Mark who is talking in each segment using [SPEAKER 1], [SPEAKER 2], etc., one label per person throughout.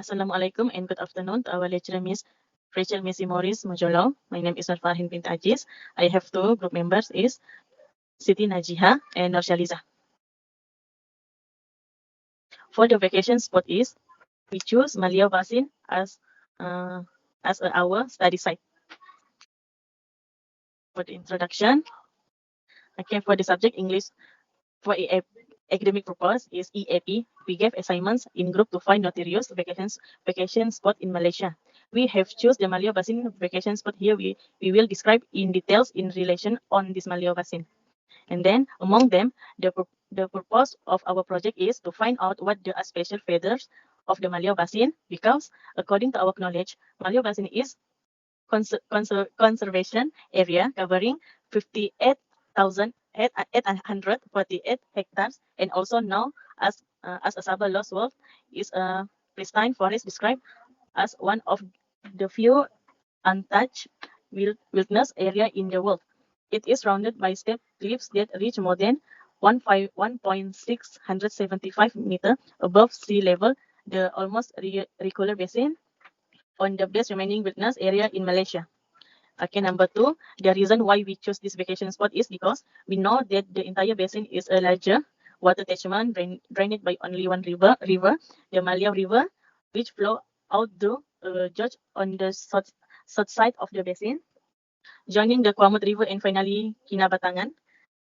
[SPEAKER 1] Assalamualaikum and good afternoon to our lecturer Miss Rachel Missy Morris Mojolo. My name is Farhin bint Ajiz. I have two group members is Siti Najiha and Norshaliza. For the vacation spot is we choose Malia Basin as our study site. For the introduction, okay, for the subject English for academic purpose is EAP. We gave assignments in group to find notorious vacation spot in Malaysia. We have choose the Malia Basin vacation spot here. We will describe in details in relation on this Malia Basin. And then among them, the purpose of our project is to find out what the special features of the Malia Basin, because according to our knowledge, Malia Basin is conservation area covering 58,848 hectares, and also known as a Sabah Lost World, is a pristine forest described as one of the few untouched wilderness area in the world. It is surrounded by steep cliffs that reach more than 1,675 meters above sea level, the almost rectangular basin on the best remaining wilderness area in Malaysia. Okay, number two, the reason why we choose this vacation spot is because we know that the entire basin is a larger water catchment drained by only one river, the Malia River, which flow out through George on the south side of the basin, joining the Kuamut River and finally Kinabatangan.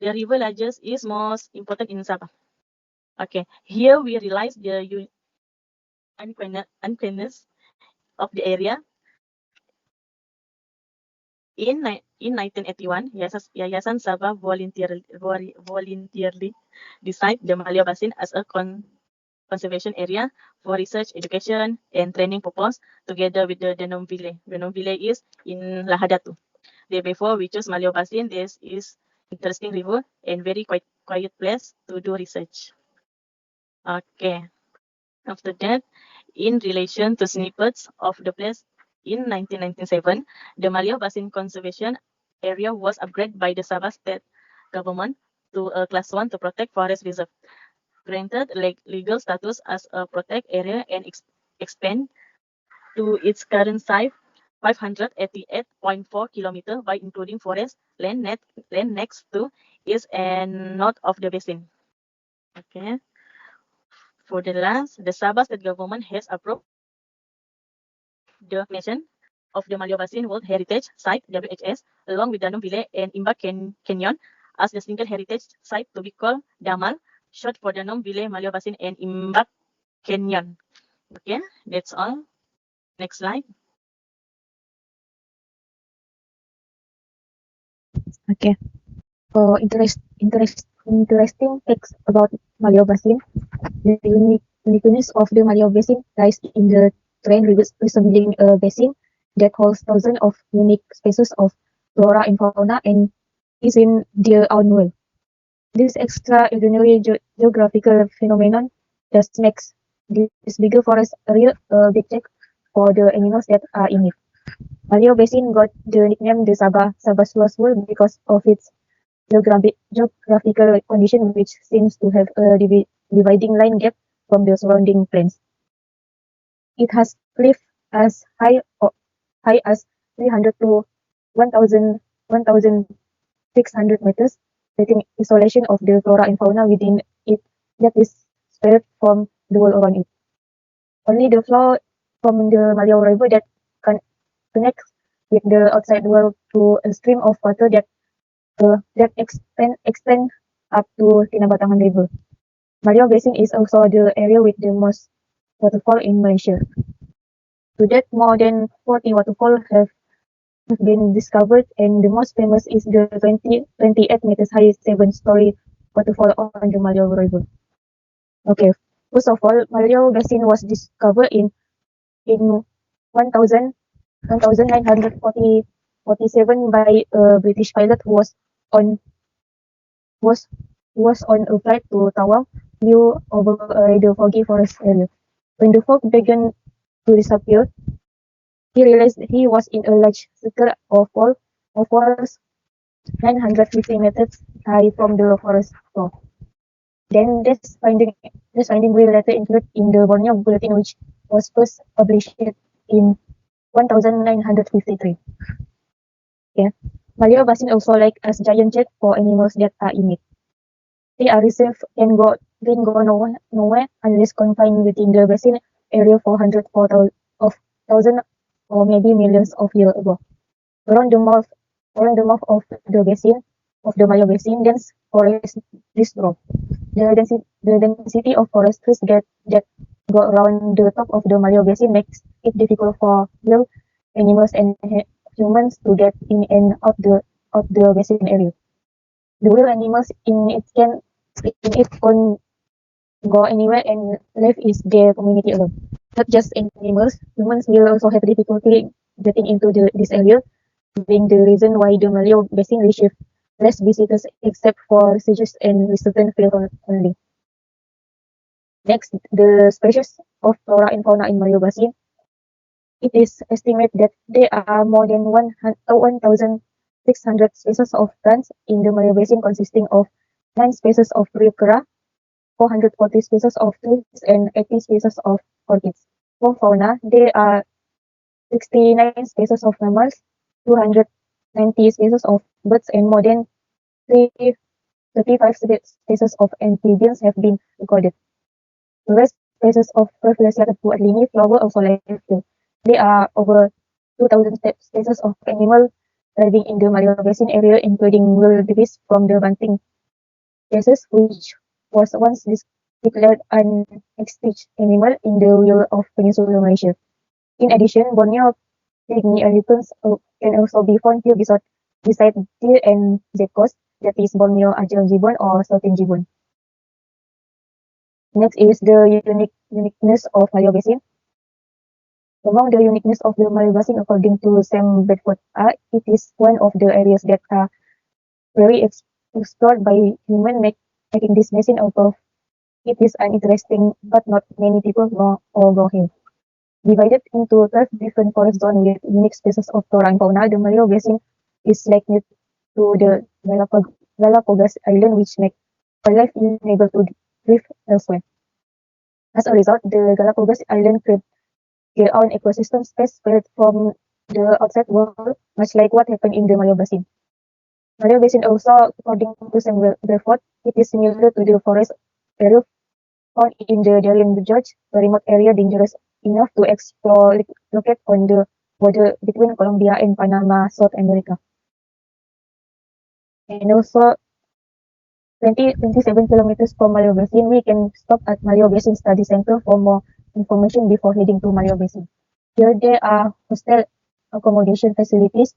[SPEAKER 1] The river largest is most important in Sabah. Okay, here we realize the unquaintness of the area. In 1981, Yayasan Sabah voluntarily decided the Malia Basin as a conservation area for research, education, and training purpose, together with the Danum Village. Danum Village is in Lahadatu. Day before we chose Malia Basin, this is interesting river and very quiet place to do research. Okay. After that, in relation to snippets of the place, in 1997, the Malia Basin Conservation Area was upgraded by the Sabah State Government to a Class 1 to protect forest reserve, granted legal status as a protect area, and expand to its current size, 588.4 kilometers, by including forest land next to, east, and north of the basin. Okay. For the last, the Sabah State Government has approved the mention of the Malia Basin World Heritage Site (WHS) along with Danum Village and Imbak Canyon as the single heritage site to be called Damal, short for Danum Village, Malia Basin, and Imbak Canyon. Okay, that's all. Next slide.
[SPEAKER 2] Okay. Interesting facts about Malia Basin. The uniqueness of the Malia Basin lies in the terrain resembling a basin that holds thousands of unique species of flora and fauna and is in their own way. This extraordinary geographical phenomenon just makes this bigger forest a real big check for the animals that are in it. Malia Basin got the nickname the Sabah's Lost World because of its geographical condition, which seems to have a dividing line gap from the surrounding plains. It has cliffs as high as 300 to 1,600 meters, creating isolation of the flora and fauna within it that is spread from the world around it. Only the flow from the Malia River that connects with the outside world through a stream of water that extend up to Kinabatangan River. Malia Basin is also the area with the most waterfall in Malaysia. To date, more than 40 waterfalls have been discovered, and the most famous is the 28 meters high 7-story waterfall on the Malia River. Okay, first of all, Malia Basin was discovered in 1947 by a British pilot who was on a flight to Tawau, flew over the foggy forest area. When the fog began to disappear, he realized he was in a large circle of walls 950 meters high from the forest floor. Then this finding will later included in the Borneo Bulletin, which was first published in 1953. Yeah. Maleo Basin also like as giant jet for animals that are in it. They are reserved and can go nowhere unless confined within the basin area for hundreds of thousands or maybe millions of years ago. Around the mouth, around the mouth of the basin of the Maleo Basin, dense forest trees grow. The density of forest trees that go around the top of the Maleo Basin makes it difficult for wild animals and humans to get in and out the basin area. The wild animals in it can go anywhere and live is their community alone. Not just animals, humans will also have difficulty getting into this area, being the reason why the Maleo Basin receives less visitors except for researchers and certain field only. Next, the species of flora and fauna in Maleo Basin. It is estimated that there are more than 1,600 species of plants in the Maleo Basin, consisting of 9 species of Euchera, 440 species of trees, and 80 species of orchids. For fauna, there are 69 species of mammals, 290 species of birds, and more than 35 species of amphibians have been recorded. The rest species of Rafflesia Tuatlini flower also live here. There are over 2,000 species of animals living in the Maleo Basin area, including wildebeest from the Banting species, which was once declared an extinct animal in the whole of Peninsular Malaysia. In addition, Borneo pygmy elephants can also be found here beside deer and geckos, that is Borneo Ajam gibbon or Southern gibbon. Next is the uniqueness of Maleo Basin. Among the uniqueness of the Maleo Basin, according to Sam Bedford, it is one of the areas that are very explored by human, making this basin out of it is uninteresting, but not many people know or go here. Divided into 12 different forest zones with unique species of flora and fauna, the Maleo Basin is likened to the Galapagos Island, which make wildlife unable to thrive elsewhere. As a result, the Galapagos Island create their own ecosystem space spread from the outside world, much like what happened in the Maleo Basin. Maleo Basin also, according to Sam Bedford, it is similar to the forest area found in the Darien Gorge, a remote area dangerous enough to explore located on the border between Colombia and Panama, South America. And also 27 kilometers from Maleo Basin, we can stop at Maleo Basin Study Center for more information before heading to Maleo Basin. Here there are hostel accommodation facilities,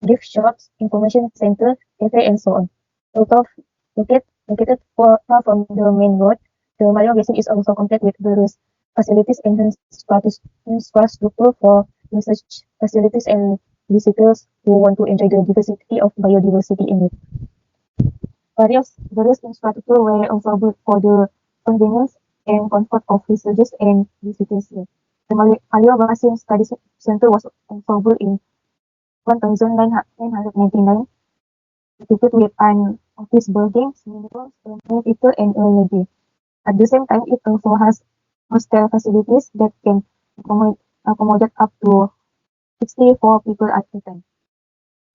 [SPEAKER 2] gift shops, information center, cafe, and so on. Located far from the main road, the Maleo Basin is also complete with various facilities and infrastructure for research facilities and visitors who want to enjoy the diversity of biodiversity in it. Various infrastructure were also built for the convenience and comfort of researchers and visitors here. The Maleo Basin Study Center was also built in 1999, equipped with an office building, swimming pools, many people, and a library. At the same time, it also has hostel facilities that can accommodate up to 64 people at a time.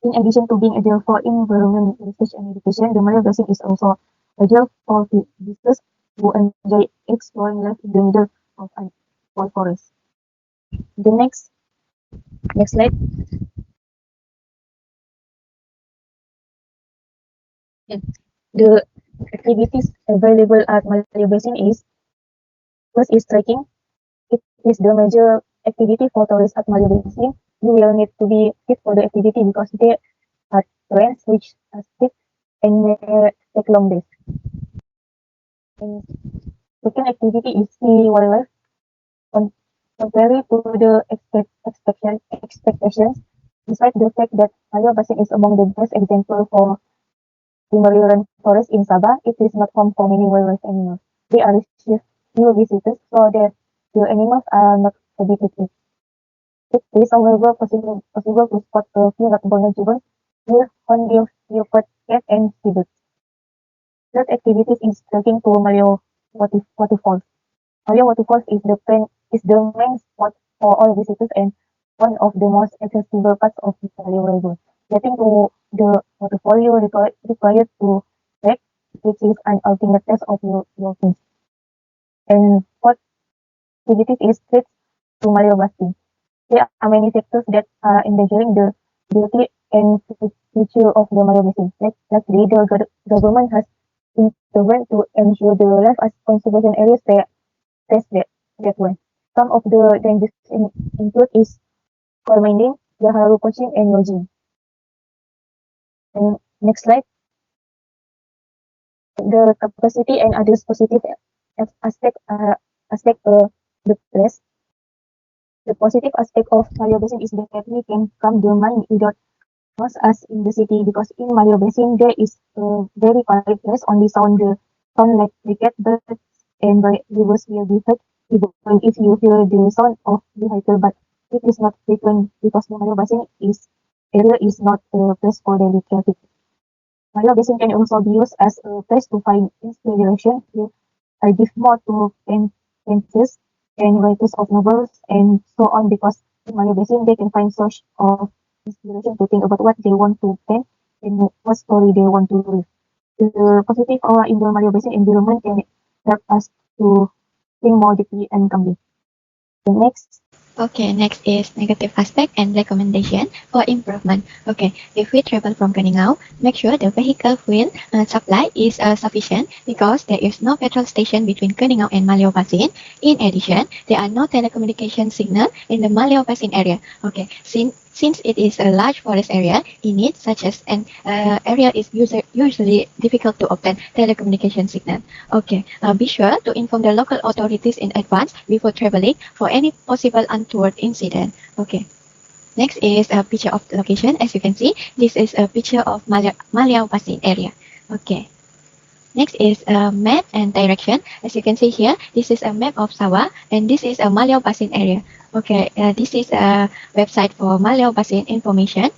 [SPEAKER 2] In addition to being ideal for environment research and education, the Maleo Basin is also ideal for visitors who enjoy exploring life in the middle of an old forest. The next slide. The activities available at Maleo Basin is first is trekking. It is the major activity for tourists at Maleo Basin. You will need to be fit for the activity because there are terrains which are steep and may take long days. And second activity is see wildlife. Contrary to the expectations, despite the fact that Maleo Basin is among the best example for Timuruan forest in Sabah, it is not home for many wildlife animals. They are receive few visitors, so that the animals are not habituated. It is, however, possible to spot a few nocturnal gibbons, deer, hornbill, leopard, cat, and seabirds. Third activities is trekking to Maleo Waterfalls. Maleo Waterfalls is is the main spot for all visitors and one of the most accessible parts of Malio River. Getting to the portfolio required to trek, which is an ultimate test of your things. And what activities is threats to Malio Basin. There are many sectors that are endangering the beauty and future of the Malio Basin. Lastly, the government has intervened to ensure the life as conservation areas test that way. Some of the dangers include is coal mining, Gaharu poaching, and lodging. And next slide, the capacity and others positive aspect the place. The positive aspect of Malio Basin is that we can calm the mind without us as in the city because in Malio Basin there is a very quiet place, only sound like cricket, birds, and rivers will be heard even if you hear the sound of vehicle, but it is not frequent because the Malio Basin area is not a place for daily traffic. Malio Basin can also be used as a place to find inspiration. Here, I give more to painters and writers of novels and so on because in Malio Basin they can find source of inspiration to think about what they want to paint and what story they want to read. The positive aura in the Malio Basin environment can help us to think more deeply and calmly. The next,
[SPEAKER 3] Okay, next is negative aspect and recommendation for improvement. Okay, if we travel from Keningau, make sure the vehicle fuel supply is sufficient because there is no petrol station between Keningau and Malio Basin. In addition, there are no telecommunication signal in the Malio Basin area. Okay, since it is a large forest area, in it such as an area is usually difficult to obtain telecommunication signal. Okay, be sure to inform the local authorities in advance before traveling for any possible untoward incident. Okay. Next is a picture of the location. As you can see, this is a picture of Malio Basin area. Okay. Next is a map and direction. As you can see here, this is a map of Sawa and this is a Malio Basin area. Okay, this is a website for Malio Basin information.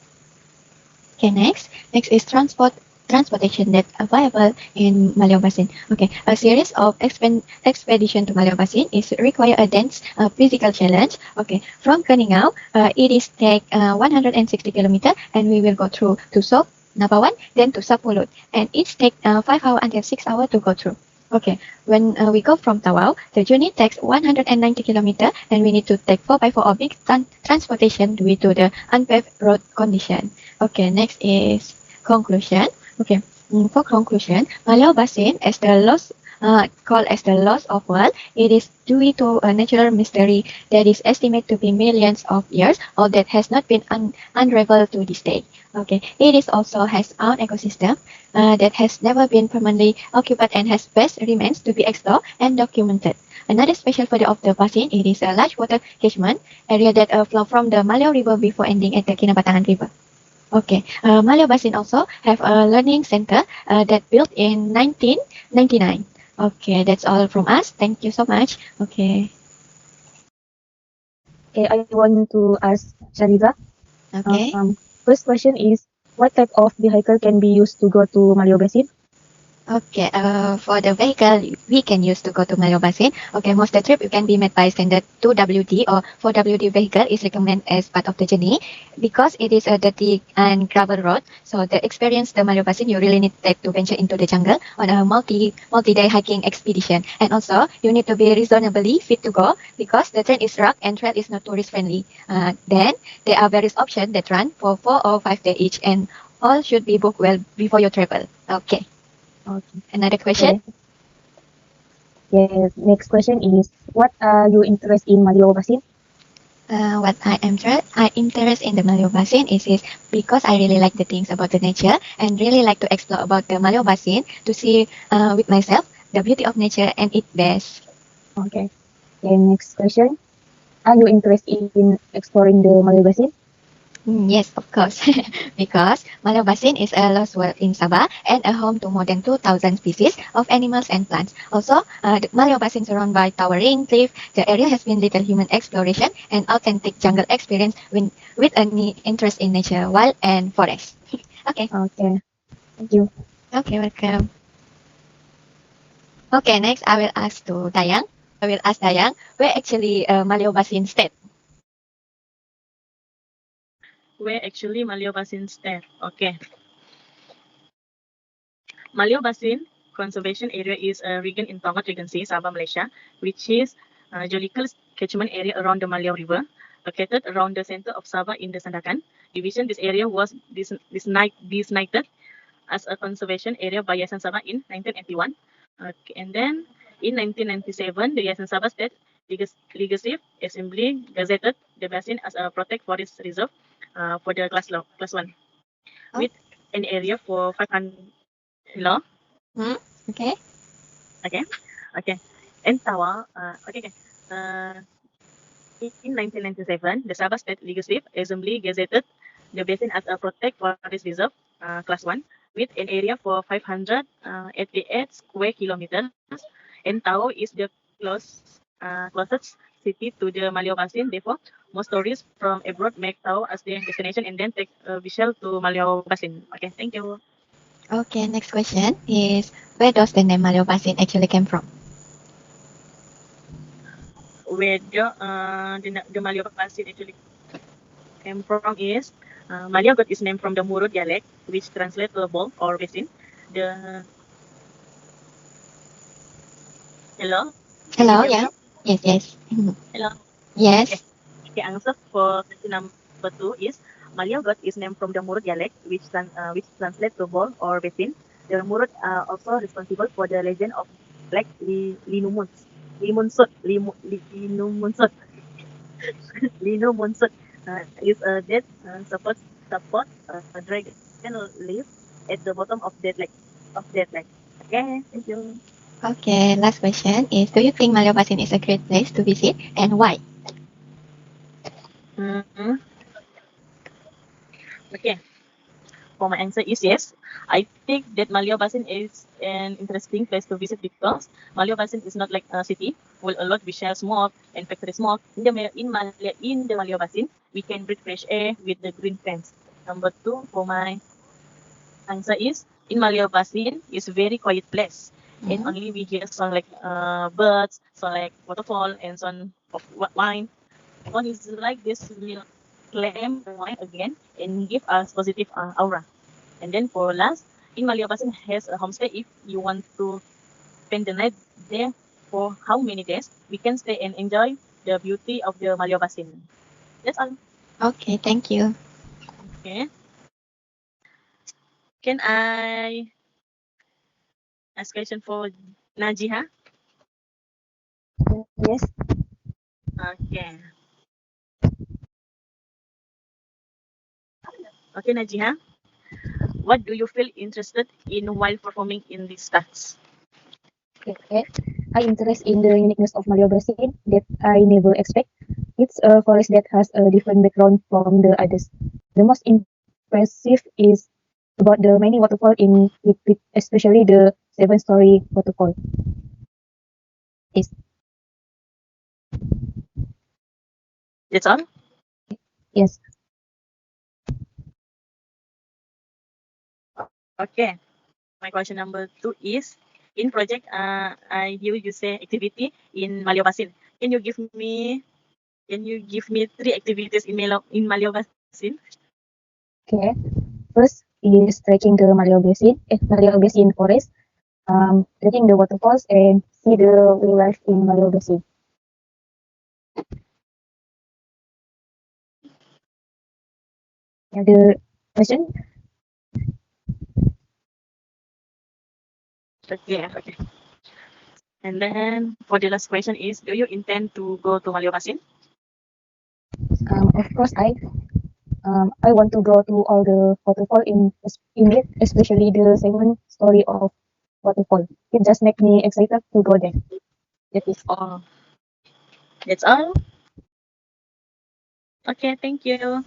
[SPEAKER 3] Okay, next is transportation that available in Malio Basin. Okay, a series of expedition to Malio Basin is require a dense physical challenge. Okay, from Keningau, it is take 160 kilometer, and we will go through to Sok, Nabawan, then to Sapulud, and each take 5 hours until 6 hours to go through. Okay, when we go from Tawau, the journey takes 190 kilometer, and we need to take 4x4 or big transportation due to the unpaved road condition. Okay, next is conclusion. Okay, for conclusion, Malio Basin as the lost called as the lost of world, it is due to a natural mystery that is estimated to be millions of years or that has not been unraveled to this day. Okay, it is also has own ecosystem that has never been permanently occupied and has best remains to be explored and documented. Another special feature of the basin, it is a large water catchment area that flow from the Malio River before ending at the Kinabatangan River. Okay, Malio Basin also have a learning center that built in 1999. Okay, that's all from us. Thank you so much. Okay.
[SPEAKER 2] okay, I want to ask Shariza.
[SPEAKER 3] Okay.
[SPEAKER 2] First question is, what type of vehicle can be used to go to Malio Basin?
[SPEAKER 3] Okay, for the vehicle we can use to go to Malio Basin, okay, most of the trip you can be made by standard 2WD or 4WD vehicle is recommended as part of the journey because it is a dirty and gravel road. So the experience the Malio Basin, you really need to take to venture into the jungle on a multi-day hiking expedition. And also you need to be reasonably fit to go because the train is rough and trail is not tourist friendly. Then there are various options that run for 4 or 5 days each and all should be booked well before you travel. Okay.
[SPEAKER 2] Okay.
[SPEAKER 3] Another question?
[SPEAKER 2] Yes, next question is, what are you interested in Malio Basin?
[SPEAKER 3] What I am interested in the Malio Basin is because I really like the things about the nature and really like to explore about the Malio Basin to see with myself the beauty of nature and its best.
[SPEAKER 2] Okay. Then next question, are you interested in exploring the Malio Basin?
[SPEAKER 3] Yes, of course, because Malio Basin is a lost world in Sabah and a home to more than 2,000 species of animals and plants. Also, the Malio Basin is surrounded by towering cliff. The area has been little human exploration and authentic jungle experience with a neat interest in nature, wild and forest. Okay.
[SPEAKER 2] Okay. Thank you.
[SPEAKER 3] Okay, welcome. Okay, next I will ask to Dayang. I will ask Dayang, where actually Maliobassin state?
[SPEAKER 1] Where actually Maliobassin stand? Okay. Maliobassin Conservation Area is a region in Tongat Regency, Sabah, Malaysia, which is a geological catchment area around the Maliau River, located around the center of Sabah in the Sandakan division. This area was designated as a conservation area by Yayasan Sabah in 1981. Okay, and then in 1997, the Yayasan Sabah State Legislative Assembly gazetted the basin as a protect forest reserve for the class 1 with an area for 500. Hello?
[SPEAKER 3] Okay.
[SPEAKER 1] Okay. Okay. And Tawa, okay. In 1997, the Sabah State Legislative Assembly gazetted the basin as a protect forest reserve, class 1, with an area for 588 square kilometers. And Tao is the closest city to the Maliau Basin. Therefore, most tourists from abroad make Tao as their destination and then take a vessel to Maliau Basin. Okay, thank you.
[SPEAKER 3] Okay, next question is, where does the name Maliobassin actually came from?
[SPEAKER 1] Where the Maliau Basin actually came from is Maliau got its name from the Murut dialect, which translates to bowl or basin. The Hello? Can you
[SPEAKER 3] Hello,
[SPEAKER 1] hear
[SPEAKER 3] yeah.
[SPEAKER 1] me?
[SPEAKER 3] Yes, yes.
[SPEAKER 1] Hello?
[SPEAKER 3] Yes.
[SPEAKER 1] Okay, answer for question number 2 is Maliau got its name from the Murut dialect, which translates to bowl or basin. The Murut are also responsible for the legend of Black Limunsut. Linumunsutt is a dead support a dragon live at the bottom of that lake. Okay, thank you.
[SPEAKER 3] Okay, last question is, do you think Maliobassin is a great place to visit and why?
[SPEAKER 1] Mhm. Okay, for my answer is yes. I think that Maliau Basin is an interesting place to visit because Maliau Basin is not like a city with a lot we share smoke and factory smoke. In the Maliau Basin, we can breathe fresh air with the green fence. Number 2 for my answer is in Maliau Basin is very quiet place. And only we hear sound like birds, sound like waterfall, and sound of wine. One is like this will claim the wine again and give us positive aura. And then for last, in Maliabasin has a homestay. If you want to spend the night there for how many days, we can stay and enjoy the beauty of the Maliabasin. That's all.
[SPEAKER 3] Okay, thank you.
[SPEAKER 1] Okay. Can I ask question for Najiha?
[SPEAKER 2] Yes.
[SPEAKER 1] Okay. Okay, Najiha. What do you feel interested in while performing in this task?
[SPEAKER 2] Okay. I interest in the uniqueness of Maliau Basin that I never expect. It's a forest that has a different background from the others. The most impressive is about the many waterfall in it, especially the seven-story waterfall. Yes.
[SPEAKER 1] That's all.
[SPEAKER 2] Yes.
[SPEAKER 1] Okay. My question number 2 is in project I hear you say activity in Maliabasin. Can you give me 3 activities in Maliabasin?
[SPEAKER 2] Okay. First is trekking the Maliau Basin forest, trekking the waterfalls and see the wildlife in Maliau Basin. Other question?
[SPEAKER 1] Okay. And then for the last question is do you intend to go to Maliabasin?
[SPEAKER 2] Of course, I want to go to all the waterfall in it, especially the second story of waterfall. It just makes me excited to go there. That is
[SPEAKER 1] Oh, that's all. Okay, thank you.